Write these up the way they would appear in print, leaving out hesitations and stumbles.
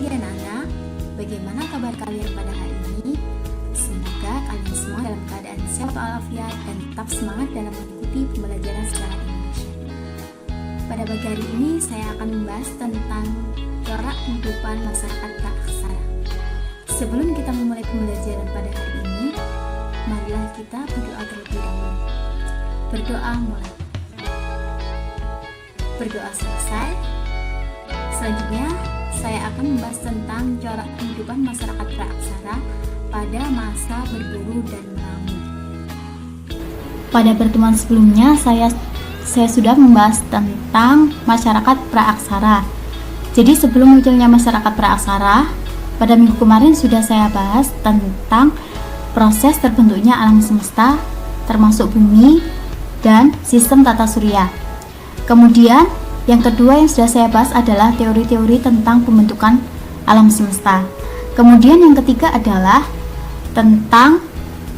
Hai anak-anak, bagaimana kabar kalian pada hari ini? Semoga kalian semua dalam keadaan sehat walafiat dan tetap semangat dalam mengikuti pembelajaran secara Indonesia. Pada pagi hari ini saya akan membahas tentang corak kehidupan masyarakat praaksara. Sebelum kita memulai pembelajaran pada hari ini, marilah kita berdoa terlebih dahulu. Berdoa mulai. Berdoa selesai. Selanjutnya, saya akan membahas tentang corak kehidupan masyarakat praaksara pada masa berburu dan meramu. Pada pertemuan sebelumnya, saya sudah membahas tentang masyarakat praaksara. Jadi sebelum munculnya masyarakat praaksara, pada minggu kemarin sudah saya bahas tentang proses terbentuknya alam semesta, termasuk bumi dan sistem tata surya. Kemudian yang kedua yang sudah saya bahas adalah teori-teori tentang pembentukan alam semesta. Kemudian yang ketiga adalah tentang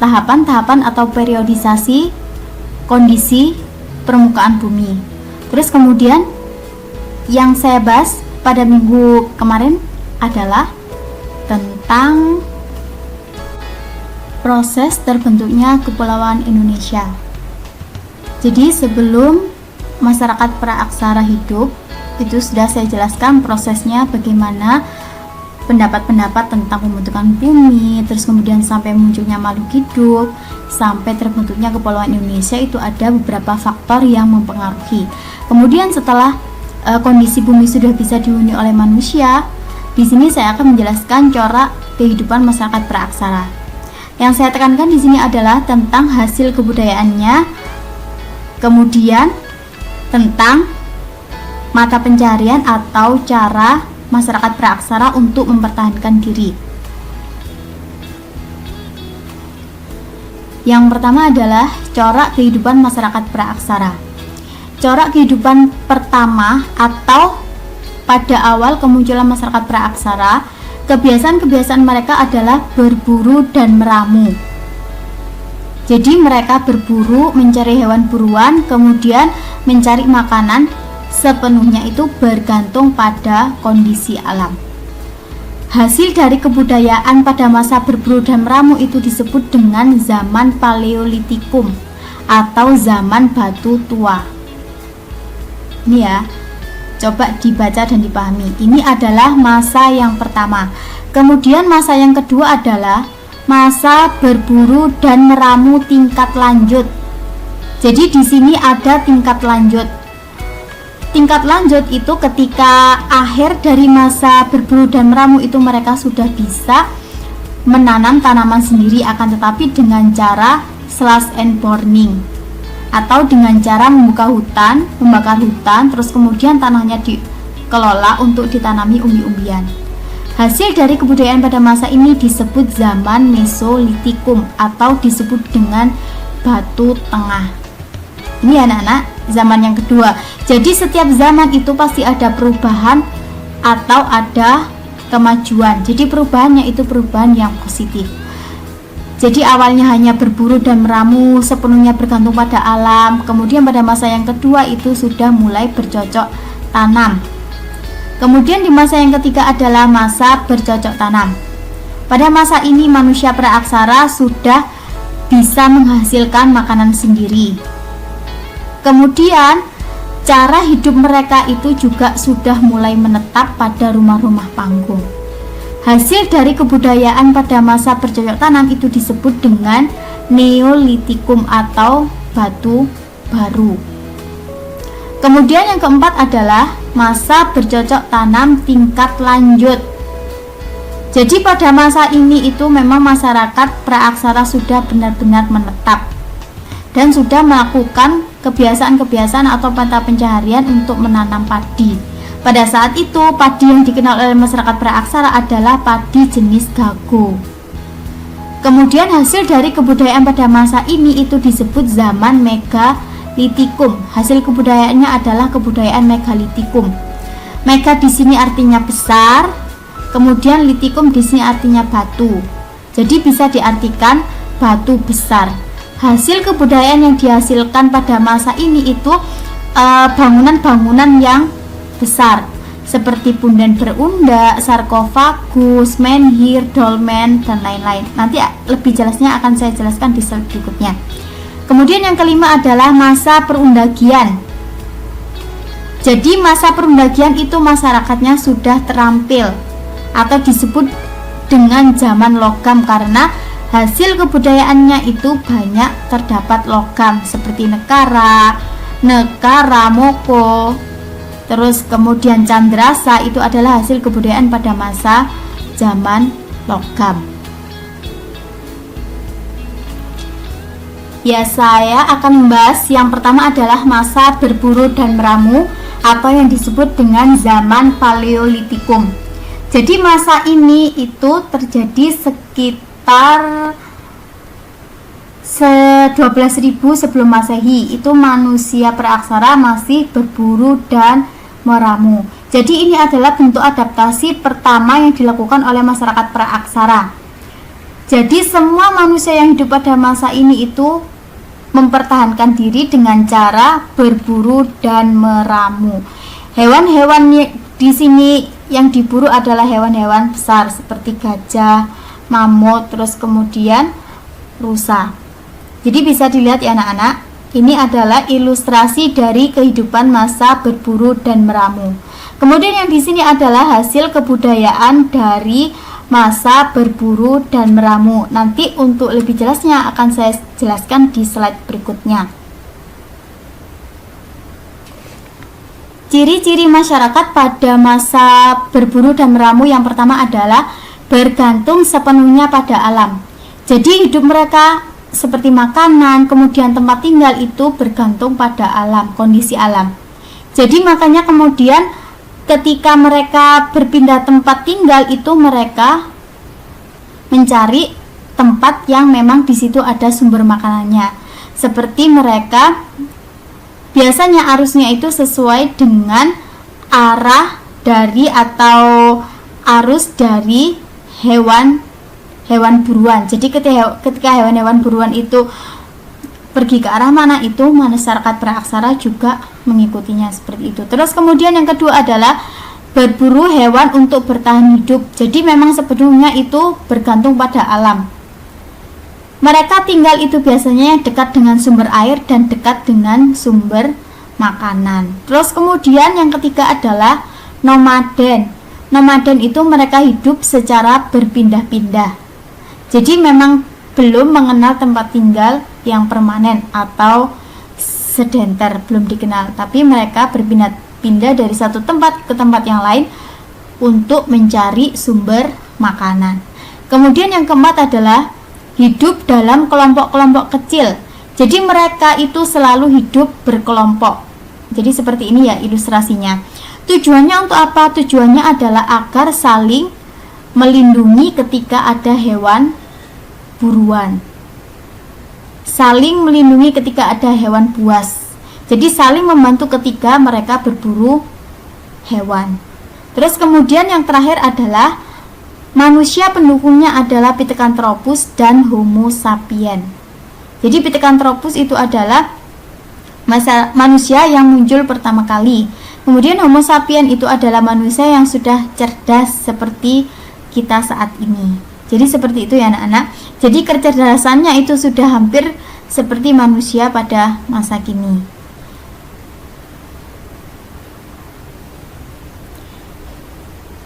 tahapan-tahapan atau periodisasi kondisi permukaan bumi. Terus kemudian yang saya bahas pada minggu kemarin adalah tentang proses terbentuknya Kepulauan Indonesia. Jadi sebelum masyarakat praaksara hidup, itu sudah saya jelaskan prosesnya bagaimana pendapat-pendapat tentang pembentukan bumi, terus kemudian sampai munculnya makhluk hidup, sampai terbentuknya Kepulauan Indonesia. Itu ada beberapa faktor yang mempengaruhi. Kemudian setelah kondisi bumi sudah bisa dihuni oleh manusia, di sini saya akan menjelaskan corak kehidupan masyarakat praaksara. Yang saya tekankan di sini adalah tentang hasil kebudayaannya, kemudian tentang mata pencarian atau cara masyarakat praaksara untuk mempertahankan diri. Yang pertama adalah corak kehidupan masyarakat praaksara. Corak kehidupan pertama atau pada awal kemunculan masyarakat praaksara, kebiasaan-kebiasaan mereka adalah berburu dan meramu. Jadi mereka berburu, mencari hewan buruan, kemudian mencari makanan, sepenuhnya itu bergantung pada kondisi alam. Hasil dari kebudayaan pada masa berburu dan meramu itu disebut dengan zaman Paleolitikum atau zaman batu tua. Ini ya, coba dibaca dan dipahami. Ini adalah masa yang pertama. Kemudian masa yang kedua adalah masa berburu dan meramu tingkat lanjut. Jadi di sini ada tingkat lanjut. Tingkat lanjut itu ketika akhir dari masa berburu dan meramu itu mereka sudah bisa menanam tanaman sendiri, akan tetapi dengan cara slash and burning atau dengan cara membuka hutan, membakar hutan, terus kemudian tanahnya dikelola untuk ditanami umbi-umbian. Hasil dari kebudayaan pada masa ini disebut zaman Mesolitikum atau disebut dengan batu tengah. Ini anak-anak, zaman yang kedua. Jadi setiap zaman itu pasti ada perubahan atau ada kemajuan. Jadi perubahannya itu perubahan yang positif. Jadi awalnya hanya berburu dan meramu, sepenuhnya bergantung pada alam. Kemudian pada masa yang kedua itu sudah mulai bercocok tanam. Kemudian di masa yang ketiga adalah masa bercocok tanam. Pada masa ini manusia praaksara sudah bisa menghasilkan makanan sendiri. Kemudian cara hidup mereka itu juga sudah mulai menetap pada rumah-rumah panggung. Hasil dari kebudayaan pada masa bercocok tanam itu disebut dengan Neolitikum atau batu baru. Kemudian yang keempat adalah masa bercocok tanam tingkat lanjut. Jadi pada masa ini itu memang masyarakat praaksara sudah benar-benar menetap dan sudah melakukan kebiasaan-kebiasaan atau mata pencaharian untuk menanam padi. Pada saat itu padi yang dikenal oleh masyarakat praaksara adalah padi jenis gago. Kemudian hasil dari kebudayaan pada masa ini itu disebut zaman Megalitikum. Hasil kebudayaannya adalah kebudayaan Megalitikum. Mega di sini artinya besar, kemudian litikum di sini artinya batu. Jadi bisa diartikan batu besar. Hasil kebudayaan yang dihasilkan pada masa ini itu bangunan-bangunan yang besar seperti punden berundak, sarkofagus, menhir, dolmen, dan lain-lain. Nanti lebih jelasnya akan saya jelaskan di slide berikutnya. Kemudian yang kelima adalah masa perundagian. Jadi masa perundagian itu masyarakatnya sudah terampil atau disebut dengan zaman logam karena hasil kebudayaannya itu banyak terdapat logam seperti nekara, moko, terus kemudian candrasa, itu adalah hasil kebudayaan pada masa zaman logam. Ya, saya akan membahas yang pertama adalah masa berburu dan meramu atau yang disebut dengan zaman Paleolitikum. Jadi masa ini itu terjadi sekitar 12.000 sebelum Masehi. Itu manusia praaksara masih berburu dan meramu. Jadi ini adalah bentuk adaptasi pertama yang dilakukan oleh masyarakat praaksara. Jadi semua manusia yang hidup pada masa ini itu mempertahankan diri dengan cara berburu dan meramu. Hewan-hewan di sini yang diburu adalah hewan-hewan besar seperti gajah, mamut, terus kemudian rusa. Jadi bisa dilihat ya anak-anak, ini adalah ilustrasi dari kehidupan masa berburu dan meramu. Kemudian yang di sini adalah hasil kebudayaan dari masa berburu dan meramu. Nanti untuk lebih jelasnya akan saya jelaskan di slide berikutnya. Ciri-ciri masyarakat pada masa berburu dan meramu yang pertama adalah bergantung sepenuhnya pada alam. Jadi hidup mereka seperti makanan, kemudian tempat tinggal itu bergantung pada alam, kondisi alam. Jadi makanya kemudian ketika mereka berpindah tempat tinggal itu mereka mencari tempat yang memang di situ ada sumber makanannya. Seperti mereka biasanya arusnya itu sesuai dengan arah dari atau arus dari hewan buruan. Jadi ketika hewan-hewan buruan itu pergi ke arah mana, itu masyarakat praaksara juga mengikutinya seperti itu. Terus kemudian yang kedua adalah berburu hewan untuk bertahan hidup. Jadi memang sepenuhnya itu bergantung pada alam. Mereka tinggal itu biasanya dekat dengan sumber air dan dekat dengan sumber makanan. Terus kemudian yang ketiga adalah nomaden. Nomaden itu mereka hidup secara berpindah-pindah. Jadi memang belum mengenal tempat tinggal yang permanen atau sedenter, belum dikenal. Tapi mereka berpindah-pindah dari satu tempat ke tempat yang lain untuk mencari sumber makanan. Kemudian yang keempat adalah hidup dalam kelompok-kelompok kecil. Jadi mereka itu selalu hidup berkelompok. Jadi seperti ini ya ilustrasinya. Tujuannya untuk apa? Tujuannya adalah agar saling melindungi ketika ada hewan buruan. Saling melindungi ketika ada hewan buas. Jadi saling membantu ketika mereka berburu hewan. Terus kemudian yang terakhir adalah manusia pendukungnya adalah Pithecanthropus dan Homo sapien. Jadi Pithecanthropus itu adalah manusia yang muncul pertama kali. Kemudian Homo sapien itu adalah manusia yang sudah cerdas seperti kita saat ini. Jadi seperti itu ya anak-anak. Jadi kecerdasannya itu sudah hampir seperti manusia pada masa kini.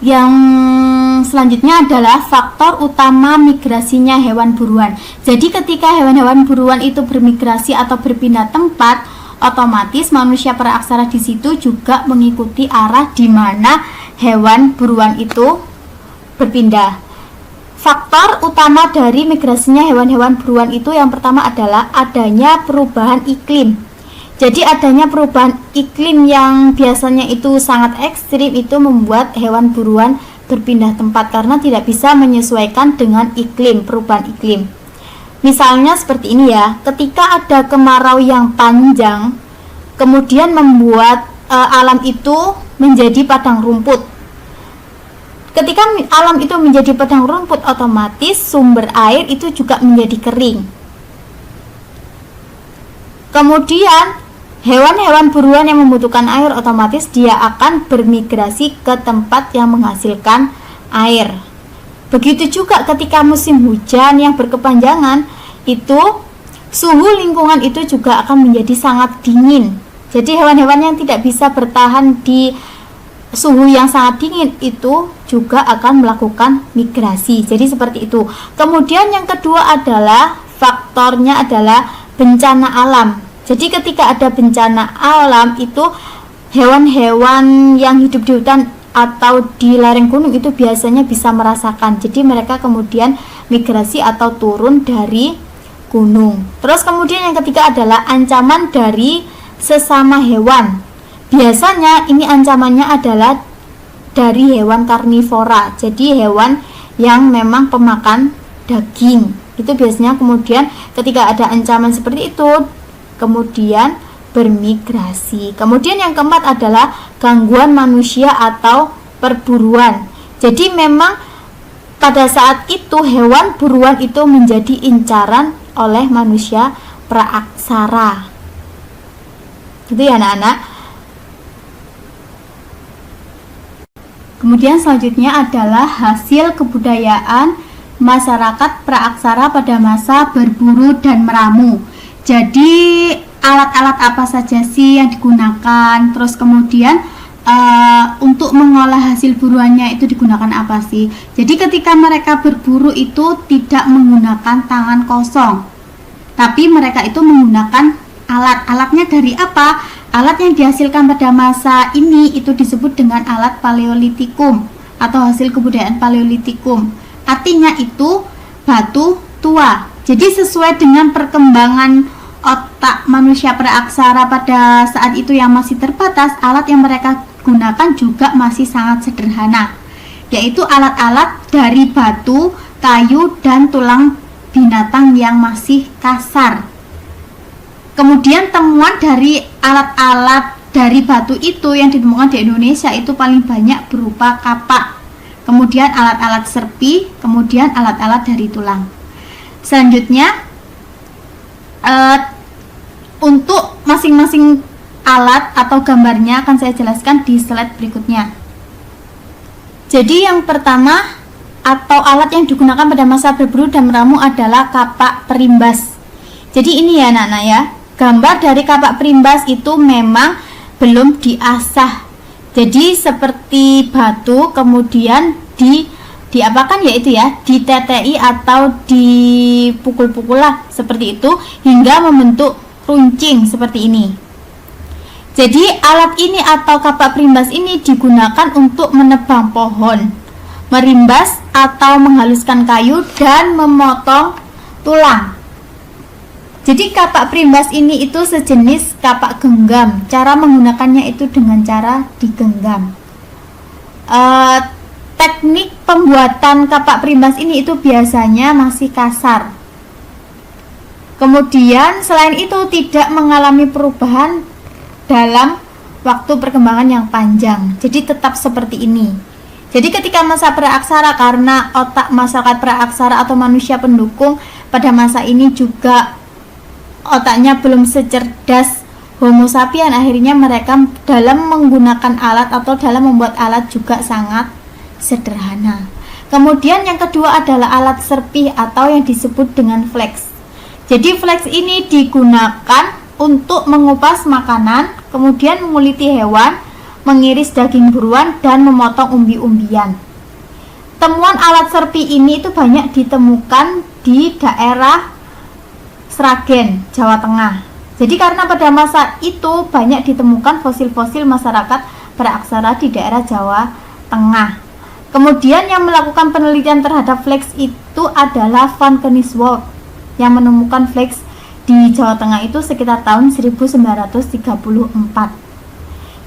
Yang selanjutnya adalah faktor utama migrasinya hewan buruan. Jadi ketika hewan-hewan buruan itu bermigrasi atau berpindah tempat, otomatis manusia praaksara di situ juga mengikuti arah di mana hewan buruan itu berpindah. Faktor utama dari migrasinya hewan-hewan buruan itu yang pertama adalah adanya perubahan iklim. Jadi adanya perubahan iklim yang biasanya itu sangat ekstrim itu membuat hewan buruan berpindah tempat karena tidak bisa menyesuaikan dengan iklim, perubahan iklim. Misalnya seperti ini ya, ketika ada kemarau yang panjang, kemudian membuat alam itu menjadi padang rumput. Ketika alam itu menjadi padang rumput, otomatis sumber air itu juga menjadi kering. Kemudian hewan-hewan buruan yang membutuhkan air, otomatis dia akan bermigrasi ke tempat yang menghasilkan air. Begitu juga ketika musim hujan yang berkepanjangan, itu suhu lingkungan itu juga akan menjadi sangat dingin. Jadi hewan-hewan yang tidak bisa bertahan di suhu yang sangat dingin itu juga akan melakukan migrasi. Jadi seperti itu. Kemudian yang kedua adalah faktornya adalah bencana alam. Jadi ketika ada bencana alam itu hewan-hewan yang hidup di hutan atau di lereng gunung itu biasanya bisa merasakan. Jadi mereka kemudian migrasi atau turun dari gunung. Terus kemudian yang ketiga adalah ancaman dari sesama hewan. Biasanya ini ancamannya adalah dari hewan karnivora. Jadi hewan yang memang pemakan daging. Itu biasanya kemudian ketika ada ancaman seperti itu kemudian bermigrasi. Kemudian yang keempat adalah gangguan manusia atau perburuan. Jadi memang pada saat itu hewan buruan itu menjadi incaran oleh manusia praaksara. Gitu ya anak-anak. Kemudian selanjutnya adalah hasil kebudayaan masyarakat praaksara pada masa berburu dan meramu. Jadi alat-alat apa saja sih yang digunakan, terus kemudian untuk mengolah hasil buruannya itu digunakan apa sih. Jadi ketika mereka berburu itu tidak menggunakan tangan kosong, tapi mereka itu menggunakan alat-alatnya dari apa? Alat yang dihasilkan pada masa ini itu disebut dengan alat paleolitikum atau hasil kebudayaan paleolitikum. Artinya itu batu tua. Jadi sesuai dengan perkembangan otak manusia praaksara pada saat itu yang masih terbatas, alat yang mereka gunakan juga masih sangat sederhana, yaitu alat-alat dari batu, kayu, dan tulang binatang yang masih kasar. Kemudian temuan dari alat-alat dari batu itu yang ditemukan di Indonesia itu paling banyak berupa kapak, kemudian alat-alat serpi, kemudian alat-alat dari tulang. Selanjutnya untuk masing-masing alat atau gambarnya akan saya jelaskan di slide berikutnya. Jadi yang pertama atau alat yang digunakan pada masa berburu dan meramu adalah kapak perimbas. Jadi ini ya anak-anak ya, gambar dari kapak perimbas itu memang belum diasah. Jadi seperti batu kemudian diapakan yaitu ya, ditetei atau dipukul-pukul lah seperti itu hingga membentuk runcing seperti ini. Jadi alat ini atau kapak perimbas ini digunakan untuk menebang pohon, merimbas atau menghaluskan kayu dan memotong tulang. Jadi kapak perimbas ini itu sejenis kapak genggam. Cara menggunakannya itu dengan cara digenggam. Teknik pembuatan kapak perimbas ini itu biasanya masih kasar. Kemudian selain itu tidak mengalami perubahan dalam waktu perkembangan yang panjang. Jadi tetap seperti ini. Jadi ketika masa praaksara, karena otak masyarakat praaksara atau manusia pendukung pada masa ini juga otaknya belum secerdas Homo sapien, akhirnya mereka dalam menggunakan alat atau dalam membuat alat juga sangat sederhana. Kemudian yang kedua adalah alat serpih atau yang disebut dengan flex. Jadi flex ini digunakan untuk mengupas makanan, kemudian menguliti hewan, mengiris daging buruan, dan memotong umbi-umbian. Temuan alat serpi ini itu banyak ditemukan di daerah Sragen, Jawa Tengah. Jadi karena pada masa itu banyak ditemukan fosil-fosil masyarakat praaksara di daerah Jawa Tengah. Kemudian yang melakukan penelitian terhadap flex itu adalah Van Kenniswold yang menemukan flex di Jawa Tengah itu sekitar tahun 1934.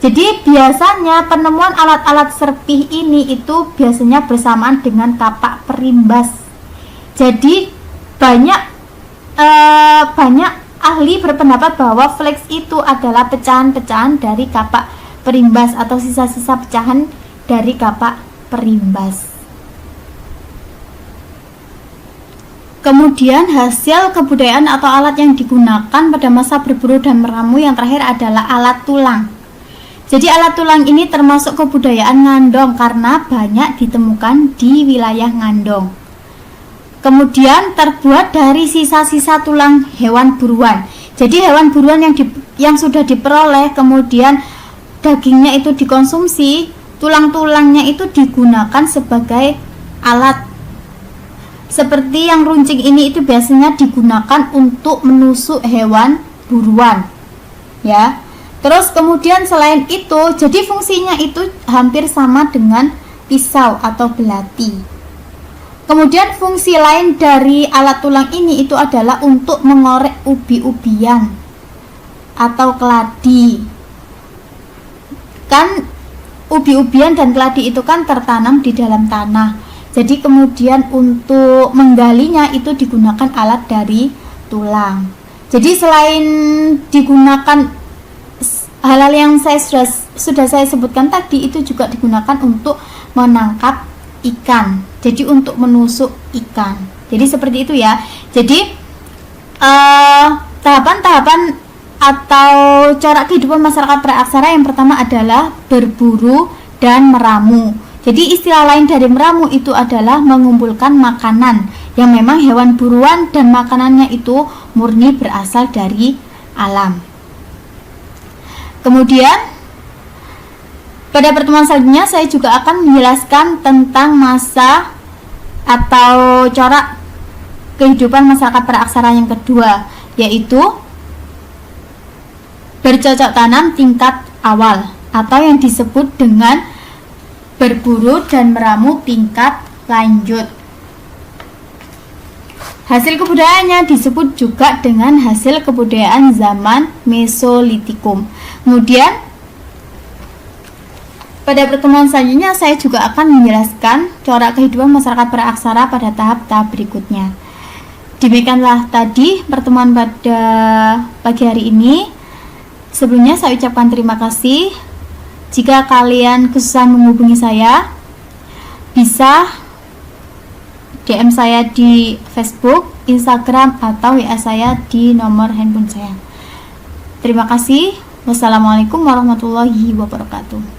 Jadi biasanya penemuan alat-alat serpih ini itu biasanya bersamaan dengan kapak perimbas. Jadi banyak ahli berpendapat bahwa flex itu adalah pecahan-pecahan dari kapak perimbas atau sisa-sisa pecahan dari kapak perimbas. Kemudian hasil kebudayaan atau alat yang digunakan pada masa berburu dan meramu yang terakhir adalah alat tulang. Jadi alat tulang ini termasuk kebudayaan Ngandong karena banyak ditemukan di wilayah Ngandong. Kemudian terbuat dari sisa-sisa tulang hewan buruan. Jadi hewan buruan yang sudah diperoleh, kemudian dagingnya itu dikonsumsi, tulang-tulangnya itu digunakan sebagai alat. Seperti yang runcing ini itu biasanya digunakan untuk menusuk hewan buruan, ya. Terus kemudian selain itu, jadi fungsinya itu hampir sama dengan pisau atau belati. Kemudian fungsi lain dari alat tulang ini itu adalah untuk mengorek ubi-ubian atau keladi. Kan ubi-ubian dan keladi itu kan tertanam di dalam tanah. Jadi kemudian untuk menggalinya itu digunakan alat dari tulang. Jadi selain digunakan hal-hal yang sudah saya sebutkan tadi, itu juga digunakan untuk menangkap ikan. Jadi untuk menusuk ikan. Jadi seperti itu ya. Jadi tahapan-tahapan atau corak kehidupan masyarakat praaksara yang pertama adalah berburu dan meramu. Jadi istilah lain dari meramu itu adalah mengumpulkan makanan yang memang hewan buruan dan makanannya itu murni berasal dari alam. Kemudian pada pertemuan selanjutnya saya juga akan menjelaskan tentang masa atau corak kehidupan masyarakat praaksara yang kedua, yaitu bercocok tanam tingkat awal atau yang disebut dengan berburu dan meramu tingkat lanjut. Hasil kebudayaannya disebut juga dengan hasil kebudayaan zaman Mesolitikum. Kemudian pada pertemuan selanjutnya saya juga akan menjelaskan corak kehidupan masyarakat praaksara pada tahap-tahap berikutnya. Demikianlah tadi pertemuan pada pagi hari ini. Sebelumnya saya ucapkan terima kasih. Jika kalian kesusahan menghubungi saya, bisa DM saya di Facebook, Instagram, atau WA saya di nomor handphone saya. Terima kasih. Wassalamualaikum warahmatullahi wabarakatuh.